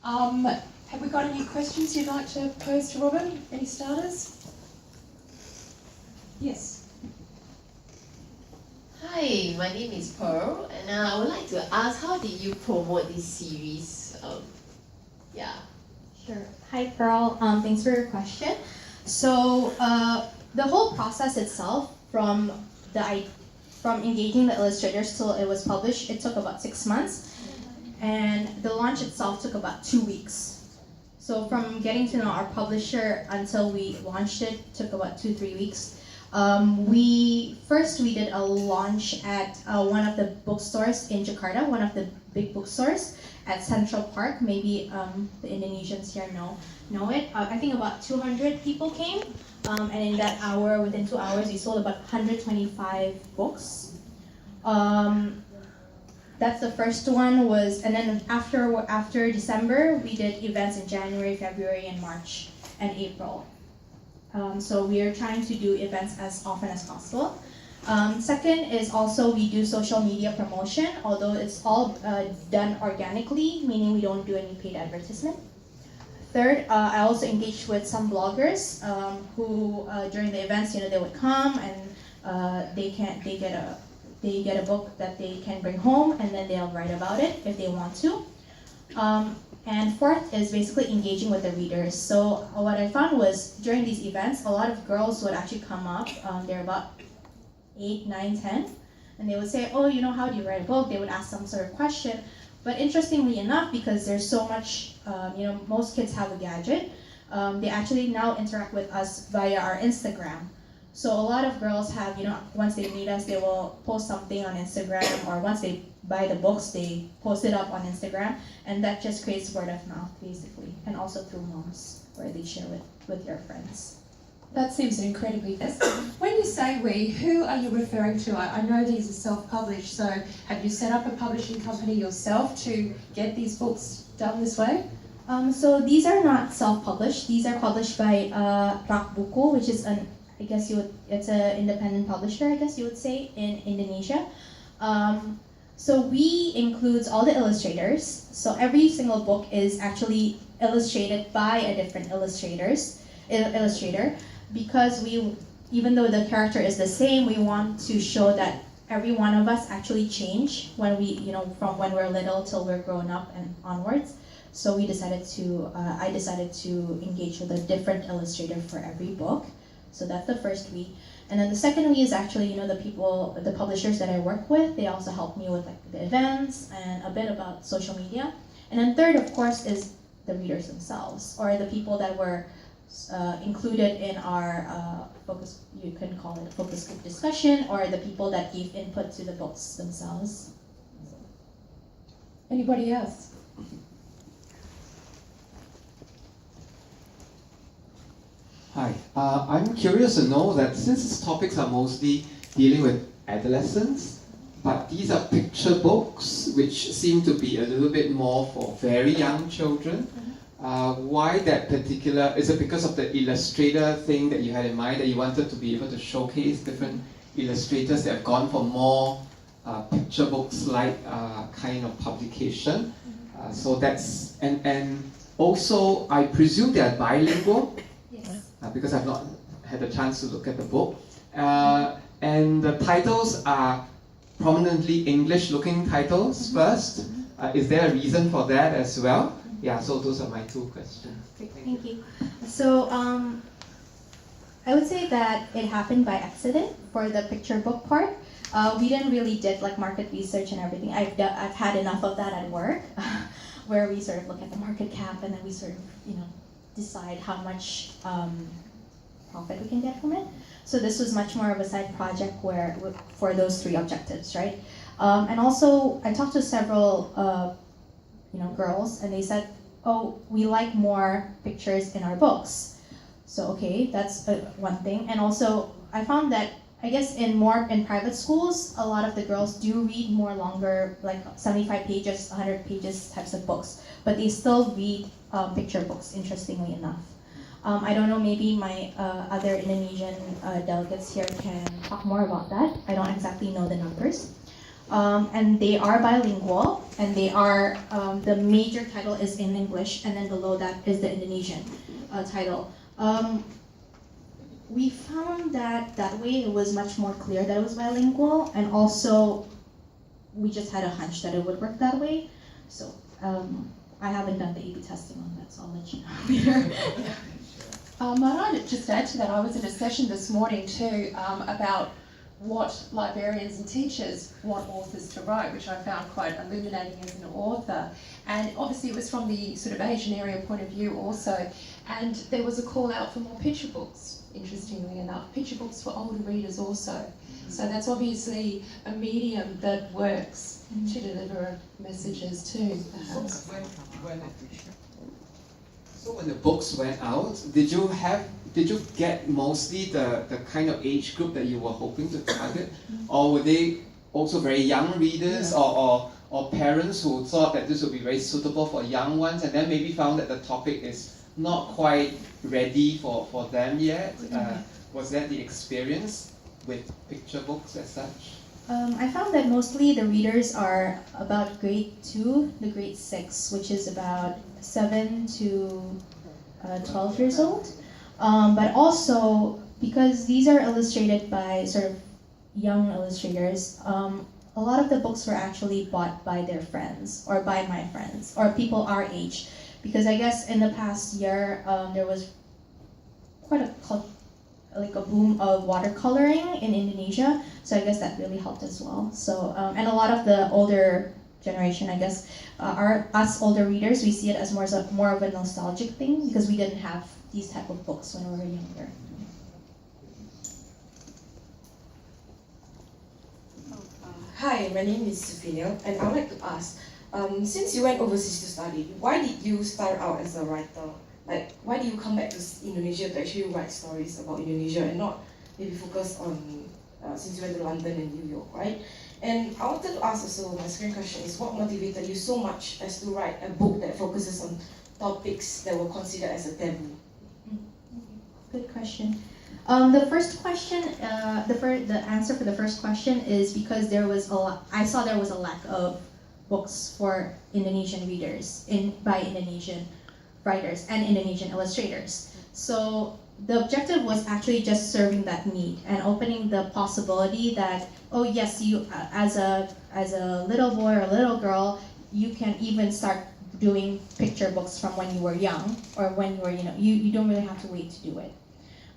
Have we got any questions you'd like to pose to Robyn? Any starters? Yes. Hi, my name is Pearl, and I would like to ask, how did you promote this series? Yeah. Sure. Hi, Pearl. Thanks for your question. So the whole process itself, from engaging the illustrators till it was published, it took about 6 months, and the launch itself took about 2 weeks. So from getting to know our publisher until we launched it took about 2-3 weeks. We did a launch at one of the bookstores in Jakarta, one of the big bookstores at Central Park. Maybe the Indonesians here know it. I think about 200 people came, and in that hour, within 2 hours, we sold about 125 books. That's the first one and then after December, we did events in January, February, and March, and April. So we are trying to do events as often as possible. Second is also we do social media promotion, although it's all done organically, meaning we don't do any paid advertisement. Third, I also engaged with some bloggers who during the events, they would come and they get a book that they can bring home, and then they'll write about it if they want to. And fourth is basically engaging with the readers. So what I found was during these events, a lot of girls would actually come up. They're about 8, 9, 10, and they would say, "Oh, how do you write a book?" They would ask some sort of question. But interestingly enough, because there's so much, most kids have a gadget, they actually now interact with us via our Instagram. So a lot of girls have, once they meet us, they will post something on Instagram, or once they buy the books, they post it up on Instagram, and that just creates word of mouth, basically, and also through moms, where they share with their friends. That seems incredibly fast. When you say we, who are you referring to? I know these are self-published, so have you set up a publishing company yourself to get these books done this way? So these are not self-published. These are published by Rak Buku, which is it's an independent publisher, I guess you would say, in Indonesia. So we includes all the illustrators. So every single book is actually illustrated by a different illustrator, because even though the character is the same, we want to show that every one of us actually change when from when we're little till we're grown up and onwards. So I decided to engage with a different illustrator for every book. So that's the first we. And then the second we is actually, the publishers that I work with, they also help me with the events and a bit about social media. And then third, of course, is the readers themselves, or the people that were included in our focus, you can call it a focus group discussion, or the people that gave input to the books themselves. Anybody else? Hi, I'm curious to know that since these topics are mostly dealing with adolescents, but these are picture books which seem to be a little bit more for very young children. Why that particular, is it because of the illustrator thing that you had in mind, that you wanted to be able to showcase different illustrators that have gone for more picture books like kind of publication? So that's, and also I presume they are bilingual. Because I've not had a chance to look at the book. And the titles are prominently English-looking titles first. Is there a reason for that as well? Yeah, so those are my 2 questions. Thank you. So I would say that it happened by accident for the picture book part. We didn't really did like market research and everything. I've had enough of that at work, where we sort of look at the market cap and then we sort of, decide how much profit we can get from it. So this was much more of a side project for those 3 objectives, right? And also I talked to several girls, and they said, "Oh, we like more pictures in our books." So okay, that's one thing. And also I found that I guess in private schools, a lot of the girls do read more longer, like 75 pages, 100 pages types of books, but they still read picture books, interestingly enough. I don't know, maybe my other Indonesian delegates here can talk more about that. I don't exactly know the numbers. And they are bilingual, and they are, the major title is in English, and then below that is the Indonesian title. We found that way it was much more clear that it was bilingual, and also we just had a hunch that it would work that way. So I haven't done the A/B testing on that, so I'll let you know later. Might I just add to that, I was in a session this morning too about what librarians and teachers want authors to write, which I found quite illuminating as an author. And obviously it was from the sort of Asian area point of view also. And there was a call out for more picture books, interestingly enough. Picture books for older readers also. So that's obviously a medium that works to deliver messages too, perhaps. So when the books went out, did you get mostly the kind of age group that you were hoping to target? Or were they also very young readers, or parents who thought that this would be very suitable for young ones, and then maybe found that the topic is not quite ready for them yet? Was that the experience with picture books as such? I found that mostly the readers are about grade 2 to grade 6, which is about 7 to 12 years old. But also, because these are illustrated by sort of young illustrators, a lot of the books were actually bought by their friends, or by my friends, or people our age. Because I guess in the past year, there was quite a boom of watercoloring in Indonesia, so I guess that really helped as well. So and a lot of the older generation, I guess, us older readers, we see it as more of a nostalgic thing because we didn't have these type of books when we were younger. Hi, my name is Soetikno, and I would like to ask, since you went overseas to study, why did you start out as a writer? Like, why did you come back to Indonesia to actually write stories about Indonesia and not maybe focus on, since you went to London and New York, right? And I wanted to ask also, my second question is, what motivated you so much as to write a book that focuses on topics that were considered as a taboo? Good question. The first question, the answer for the first question is because I saw there was a lack of books for Indonesian readers by Indonesian writers and Indonesian illustrators. So the objective was actually just serving that need and opening the possibility that, oh yes, you as a little boy or a little girl, you can even start doing picture books from when you were young, or when you were, you don't really have to wait to do it.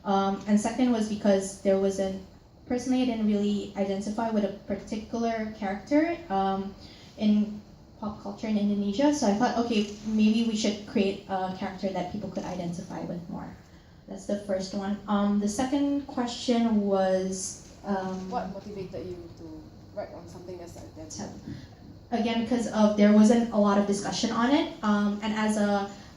And second was because personally I didn't really identify with a particular character in pop culture in Indonesia, so I thought, okay, maybe we should create a character that people could identify with more. That's the first one. The second question was... what motivated you to write on something that's like that? Again, because there wasn't a lot of discussion on it, and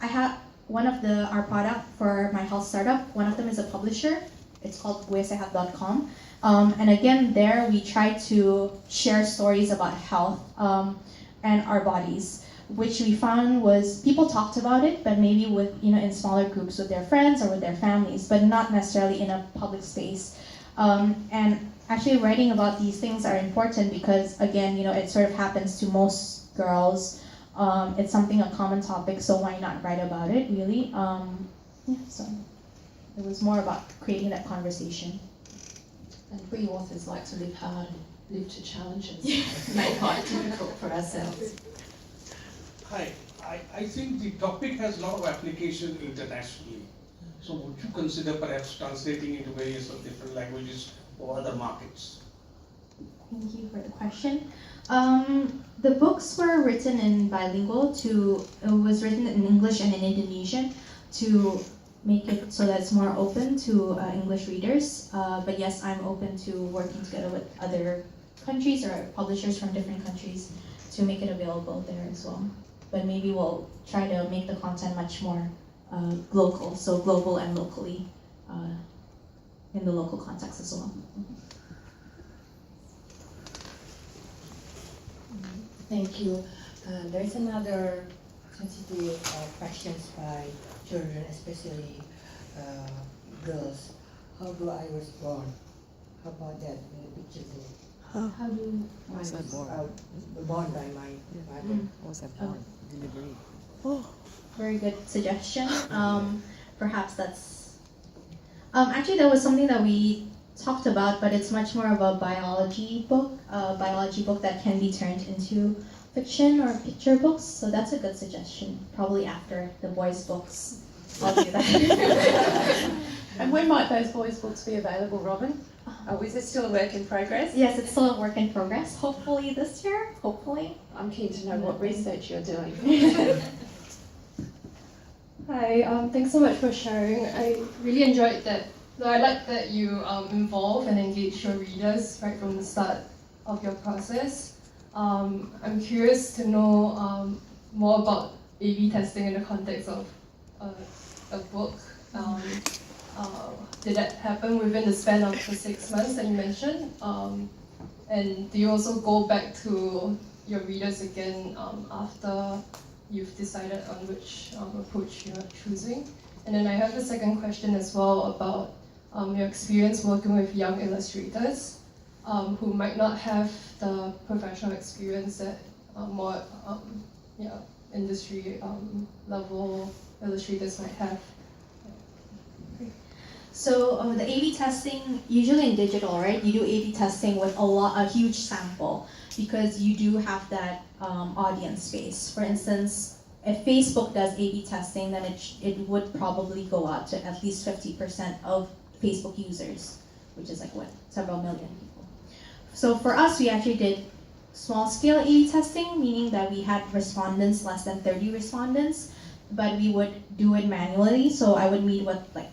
I have one of our product for my health startup, one of them is a publisher. It's called buesehat.com. And again, there we try to share stories about health and our bodies, which we found was people talked about it, but maybe with in smaller groups with their friends or with their families, but not necessarily in a public space. And actually, writing about these things are important because again, it sort of happens to most girls. It's a common topic, so why not write about it, really? So it was more about creating that conversation. And we authors like to live hard and live to challenges, make life difficult for ourselves. Hi, I think the topic has a lot of application internationally. So would you consider perhaps translating into various of different languages or other markets? Thank you for the question. The books were written in bilingual it was written in English and in Indonesian to make it so that it's more open to English readers. But yes, I'm open to working together with other countries or publishers from different countries to make it available there as well. But maybe we'll try to make the content much more local, so global and locally in the local context as well. Thank you. There's another sensitive questions by children, especially girls. How do I respond? How about that in the picture book? How do Was born by my mother. Very good suggestion. Perhaps that's actually that was something that we talked about, but it's much more of a biology book that can be turned into fiction or picture books. So that's a good suggestion. Probably after the boys' books, I'll do that. And when might those boys' books be available, Robyn? Is it still a work in progress? Yes, it's still a work in progress. Hopefully this year. Hopefully. I'm keen to know what research you're doing. Hi, thanks so much for sharing. I really enjoyed that. So I like that you involve and engage your readers right from the start of your process. I'm curious to know more about A/B testing in the context of a book. Did that happen within the span of the 6 months that you mentioned? And do you also go back to your readers again after you've decided on which approach you're choosing? And then I have a second question as well about your experience working with young illustrators who might not have the professional experience that more industry level illustrators might have. So the A/B testing, usually in digital, right? You do A/B testing with a huge sample because you do have that audience space. For instance, if Facebook does A/B testing, then it would probably go out to at least 50% of Facebook users, which is like what, several million people. So for us, we actually did small scale A/B testing, meaning that we had respondents, less than 30 respondents, but we would do it manually. So I would meet with like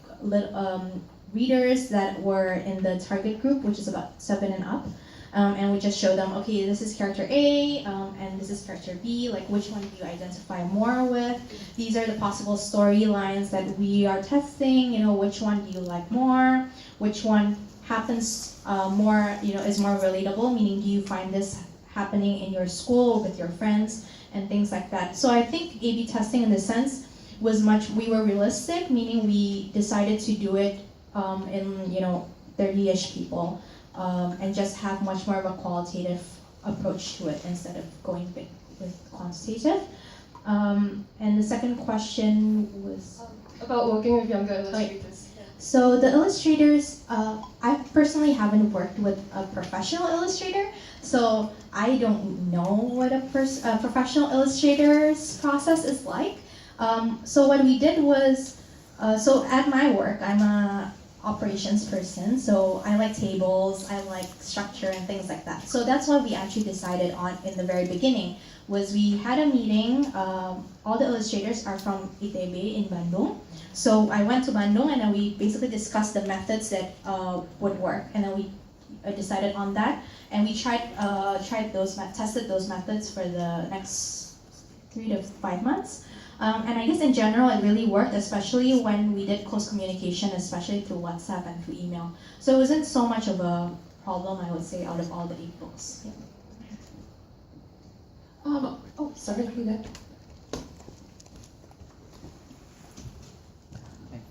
readers that were in the target group, which is about 7 and up, and we just show them, okay, this is character A, and this is character B, like which one do you identify more with? These are the possible storylines that we are testing, which one do you like more? Which one happens more, is more relatable, meaning do you find this happening in your school, with your friends, and things like that. So I think A/B testing in this sense we were realistic, meaning we decided to do it in 30-ish people and just have much more of a qualitative approach to it instead of going big with quantitative. And the second question was About working with younger illustrators. so the illustrators, I personally haven't worked with a professional illustrator, so I don't know what a professional illustrator's process is like. So what we did was, so at my work, I'm a operations person, so I like tables, I like structure and things like that. So that's what we actually decided on in the very beginning, was we had a meeting, all the illustrators are from ITB in Bandung. So I went to Bandung and then we basically discussed the methods that would work, and then we decided on that, and we tested those methods for the next 3 to 5 months. And I guess in general it really worked, especially when we did close communication, especially through WhatsApp and through email. So it wasn't so much of a problem, I would say, out of all the 8 books. Yeah. Sorry, Peter.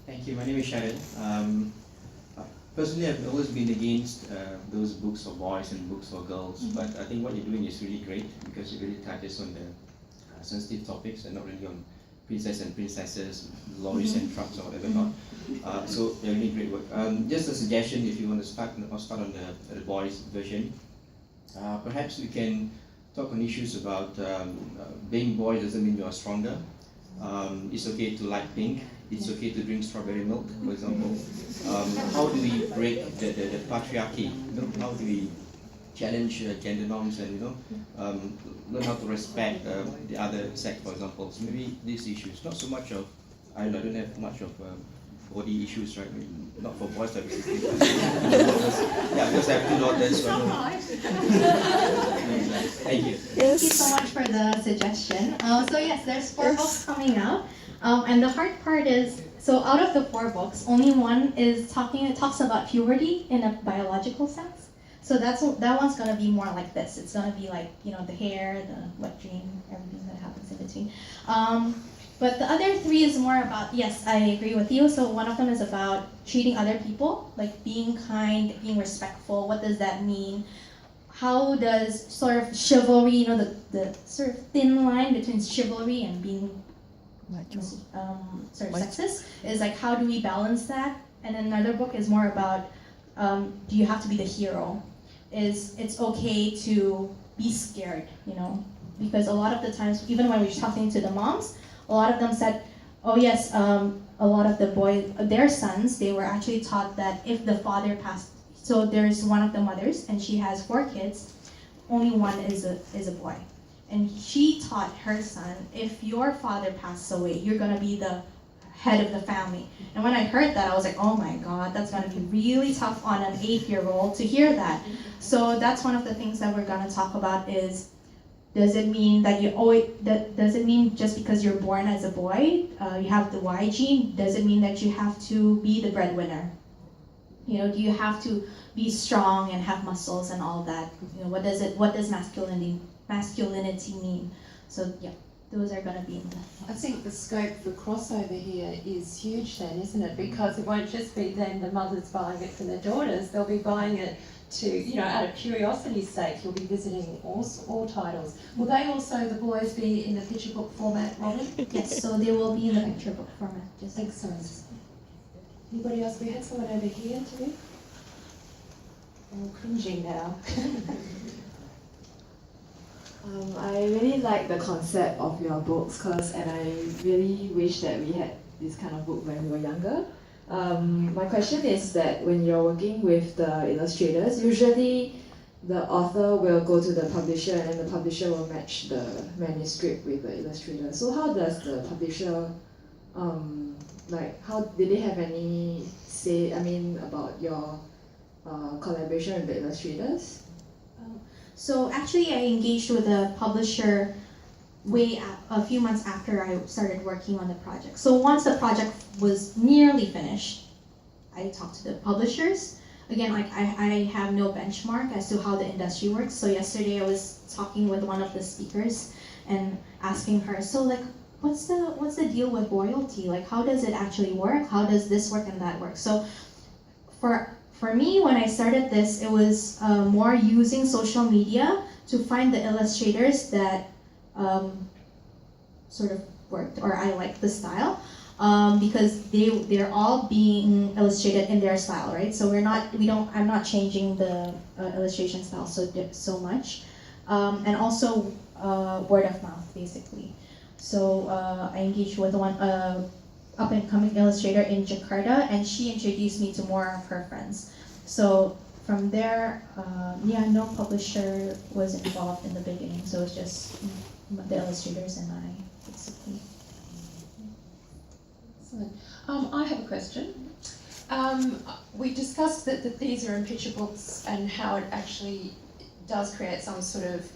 Thank you. My name is Sharon. Personally, I've always been against those books for boys and books for girls, but I think what you're doing is really great because it really touches on the sensitive topics and not really on princess and princesses, lorries and trucks or whatever not. So they're really great work. Just a suggestion, if you want to start on the boys version, perhaps we can talk on issues about being boy doesn't mean you are stronger. It's okay to like pink. It's okay to drink strawberry milk, for example. How do we break the patriarchy? How do we challenge gender norms and learn how to respect the other sex, for example? So maybe these issues, not so much of, I don't have much of body issues, right? I mean, not for boys, obviously. Yeah, because I have 2 daughters. So thank you. Thank you so much for the suggestion. So yes, there's 4 books coming out. And the hard part is, so out of the 4 books, only one talks about puberty in a biological sense. So that one's gonna be more like this. It's gonna be like, the hair, the wet dream, everything that happens in between. But the other 3 is more about, yes, I agree with you. So one of them is about treating other people, like being kind, being respectful. What does that mean? how does sort of chivalry, you know, the sort of thin line between chivalry and being sort of sexist is like, how do we balance that? And then another book is more about, do you have to be the hero? It's okay to be scared, you know, because a lot of the times, even when we're talking to the moms, a lot of them said, oh yes, a lot of the boys, their sons, they were actually taught that if the father passed, so there's one of the mothers and she has 4 kids, only one is a boy. And she taught her son, if your father passes away, you're gonna be the head of the family. And when I heard that, I was like, oh my God, that's gonna be really tough on an 8-year-old to hear that. So that's one of the things that we're gonna talk about is, does it mean that does it mean just because you're born as a boy, you have the Y gene, does it mean that you have to be the breadwinner? You know, do you have to be strong and have muscles and all that? You know, what does masculinity mean? So yeah, those are gonna be in the... I think the scope for crossover here is huge then, isn't it? Because it won't just be then the mothers buying it for their daughters, they'll be buying it to, you know, out of curiosity's sake, you'll be visiting all titles. Will they also, the boys, be in the picture book format, Robyn? Yes, so they will be in the picture book format. Just excellent. Anybody else? We had someone over here too. I'm cringing now. I really like the concept of your books, and I really wish that we had this kind of book when we were younger. My question is that when you're working with the illustrators, usually the author will go to the publisher and then the publisher will match the manuscript with the illustrator. So how does the publisher, how did they have any say, about your collaboration with the illustrators? So actually I engaged with the publisher a few months after I started working on the project. So once the project was nearly finished, I talked to the publishers. Again, like I have no benchmark as to how the industry works. So yesterday I was talking with one of the speakers and asking her, so like, what's the deal with royalty? Like, how does it actually work? How does this work and that work? So for me, when I started this, it was more using social media to find the illustrators that sort of worked, or I liked the style, because they're all being illustrated in their style, right? So I'm not changing the illustration style so much, and also word of mouth basically. So I engaged with one up and coming illustrator in Jakarta, and she introduced me to more of her friends. So from there, no publisher was involved in the beginning, so it's just the illustrators and I, basically. Excellent. I have a question. We discussed that these are in picture books and how it actually does create some sort of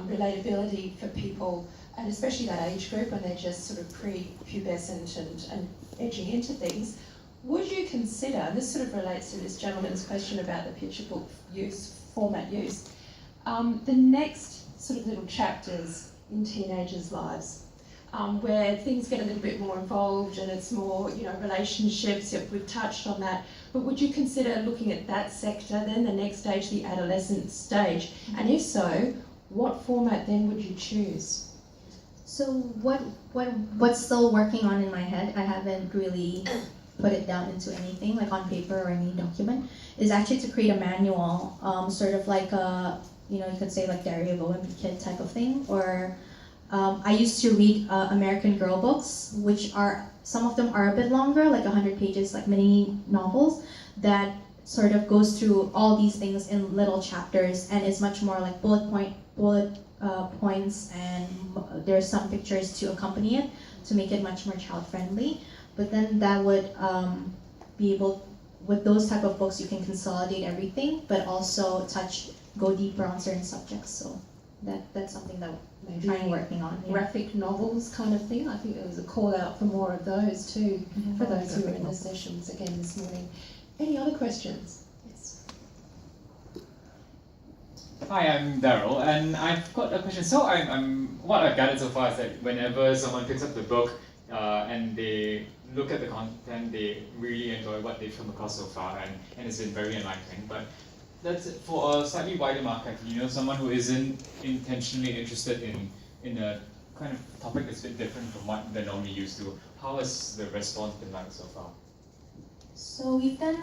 relatability for people, and especially that age group when they're just sort of pre-pubescent and edging into things. Would you consider, and this sort of relates to this gentleman's question about the picture book format use, the next sort of little chapters in teenagers' lives, where things get a little bit more involved and it's more, relationships, we've touched on that, but would you consider looking at that sector then, the next stage, the adolescent stage? And if so, what format then would you choose? So what's still working on in my head, I haven't really put it down into anything, like on paper or any document, is actually to create a manual, sort of like a, you could say like Diary of a Wimpy Kid type of thing, or I used to read American Girl books, which some of them are a bit longer, like 100 pages, like mini novels, that sort of goes through all these things in little chapters, and is much more like bullet points, and there's some pictures to accompany it to make it much more child friendly. But then that would be able, with those type of books, you can consolidate everything, but also go deeper on certain subjects. So that's something that I'm trying working on. Yeah. Graphic novels kind of thing. I think there was a call out for more of those too, for those who were in the sessions again this morning. Any other questions? Yes. Hi, I'm Daryl, and I've got a question. So what I've gathered so far is that whenever someone picks up the book and they look at the content, they really enjoy what they've come across so far, and it's been very enlightening. But that's it for a slightly wider market. Someone who isn't intentionally interested in a kind of topic that's a bit different from what they're normally used to. How has the response been like so far? So we've done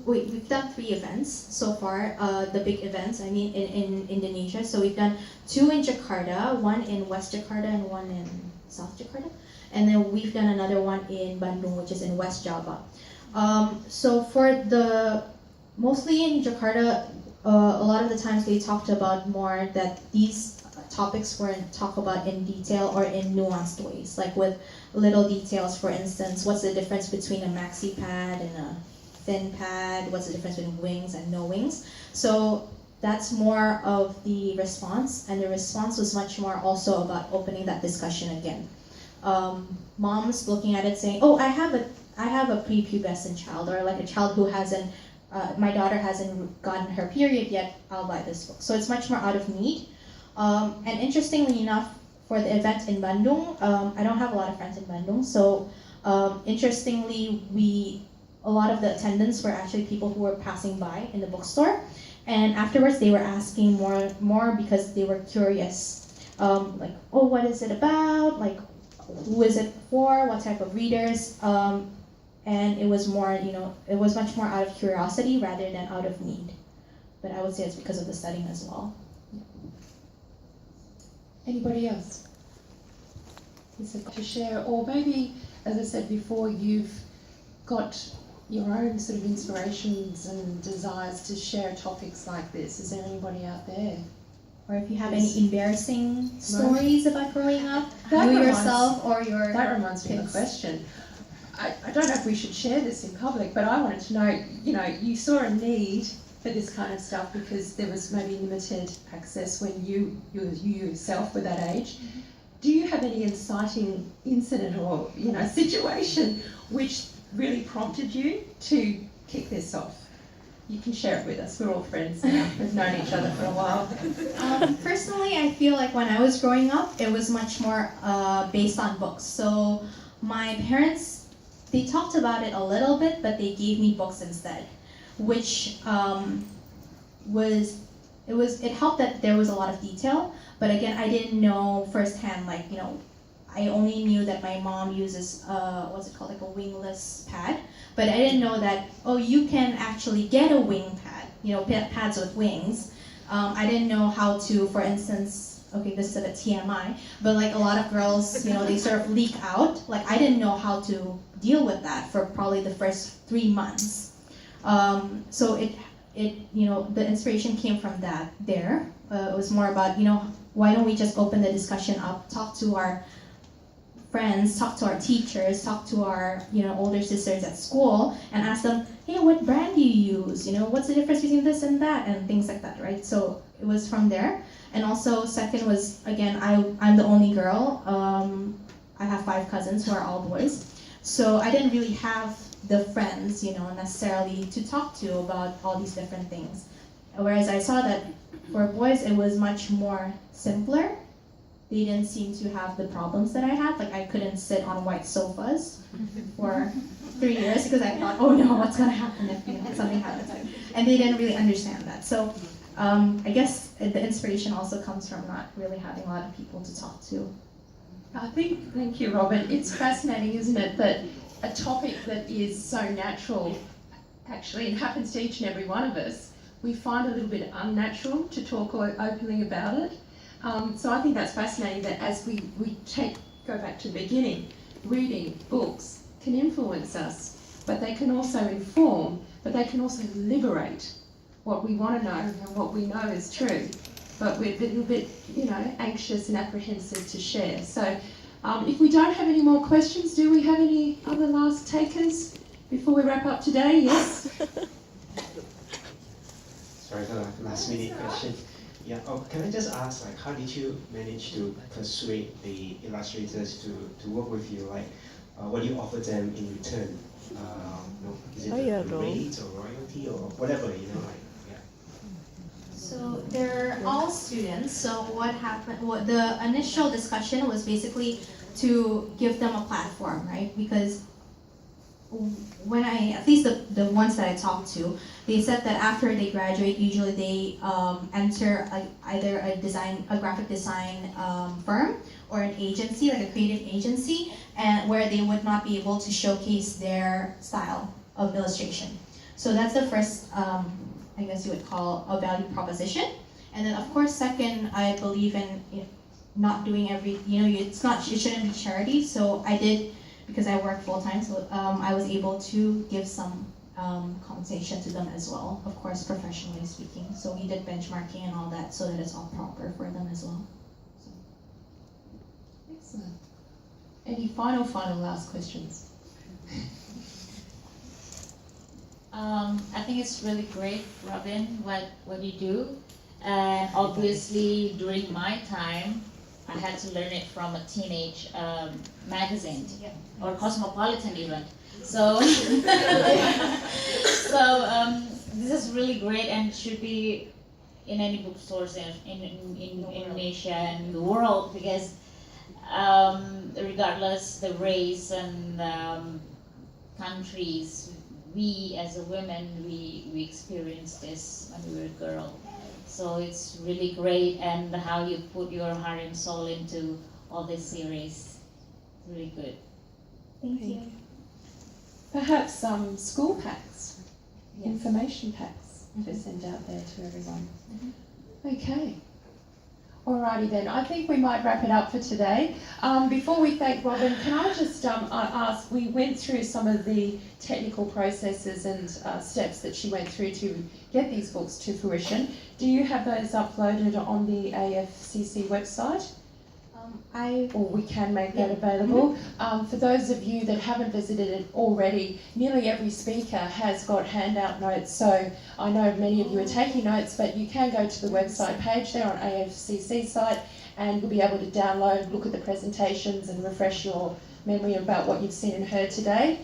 we've done 3 events so far, the big events, in Indonesia. So we've done 2 in Jakarta, 1 in West Jakarta and 1 in South Jakarta. And then we've done another one in Bandung, which is in West Java. So for mostly in Jakarta, a lot of the times they talked about more that these topics weren't talked about in detail or in nuanced ways, like with little details. For instance, what's the difference between a maxi pad and a thin pad? What's the difference between wings and no wings? So that's more of the response, and the response was much more also about opening that discussion again. Moms looking at it saying, oh, I have a prepubescent child, or like a child who hasn't, my daughter hasn't gotten her period yet, I'll buy this book. So it's much more out of need. And interestingly enough, for the event in Bandung, I don't have a lot of friends in Bandung, so interestingly, a lot of the attendants were actually people who were passing by in the bookstore, and afterwards they were asking more because they were curious, like, oh, what is it about? Like, who is it for? What type of readers? And it was more, it was much more out of curiosity rather than out of need. But I would say it's because of the setting as well. Anybody else? To share, or maybe, as I said before, you've got your own sort of inspirations and desires to share topics like this. Is there anybody out there? Or if you have any embarrassing stories about growing up, That you reminds- yourself or your That reminds me of a question. I don't know if we should share this in public, but I wanted to know, you saw a need for this kind of stuff because there was maybe limited access when you yourself were that age. Do you have any inciting incident or situation which really prompted you to kick this off? You can share it with us. We're all friends now. We've known each other for a while. Personally, I feel like when I was growing up, it was much more based on books. So my parents, they talked about it a little bit, but they gave me books instead, which it helped that there was a lot of detail. But again, I didn't know firsthand, I only knew that my mom uses, what's it called, like a wingless pad. But I didn't know that, you can actually get a wing pad, pads with wings. I didn't know how to, for instance, okay, this is a bit TMI, but like a lot of girls, they sort of leak out. Like I didn't know how to deal with that for probably the first 3 months. So the inspiration came from that there. It was more about, why don't we just open the discussion up, talk to our friends, talk to our teachers, talk to our older sisters at school, and ask them, hey, what brand do you use? What's the difference between this and that, and things like that, right? So it was from there. And also, second was, again, I'm the only girl. I have 5 cousins who are all boys, so I didn't really have the friends, necessarily to talk to about all these different things. Whereas I saw that for boys, it was much more simpler. They didn't seem to have the problems that I had. Like I couldn't sit on white sofas for 3 years because I thought, oh no, what's gonna happen if something happens? And they didn't really understand that. So I guess the inspiration also comes from not really having a lot of people to talk to. Thank you, Robyn. It's fascinating, isn't it, that a topic that is so natural, actually, it happens to each and every one of us, we find a little bit unnatural to talk openly about it. So I think that's fascinating that as we go back to the beginning, reading books can influence us, but they can also inform, but they can also liberate what we want to know and what we know is true. But we're a little bit, anxious and apprehensive to share. So if we don't have any more questions, do we have any other last takers before we wrap up today? Yes? Sorry for the last minute question. Yeah. Can I just ask, how did you manage to persuade the illustrators to work with you? What do you offer them in return? Is it a rate or royalty or whatever? So they're all students. So what happened? The initial discussion was basically to give them a platform, right? Because when at least the ones that I talked to, they said that after they graduate, usually they enter either a graphic design firm or an agency, like a creative agency, and where they would not be able to showcase their style of illustration. So that's the first, I guess you would call a value proposition. And then of course, second, I believe in not doing it shouldn't be charity. So I did, because I work full time, so I was able to give some compensation to them as well, of course, professionally speaking. So we did benchmarking and all that so that it's all proper for them as well. So. Excellent. Any final last questions? I think it's really great, Robyn, what you do. And obviously, during my time, I had to learn it from a teenage magazine, or Cosmopolitan even. So, this is really great and should be in any bookstores in Indonesia and the world, because regardless the race and countries, we as a women, we experienced this when we were a girl. So it's really great, and how you put your heart and soul into all this series. It's really good. Thank you. Perhaps some school packs, information packs to send out there to everyone. Okay. Alrighty then, I think we might wrap it up for today. Before we thank Robyn, can I just ask, we went through some of the technical processes and steps that she went through to get these books to fruition. Do you have those uploaded on the AFCC website? Or we can make that available. For those of you that haven't visited it already, nearly every speaker has got handout notes, so I know many of you are taking notes, but you can go to the website page there on AFCC site, and you'll be able to download, look at the presentations and refresh your memory about what you've seen and heard today.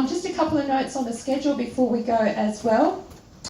Just a couple of notes on the schedule before we go as well.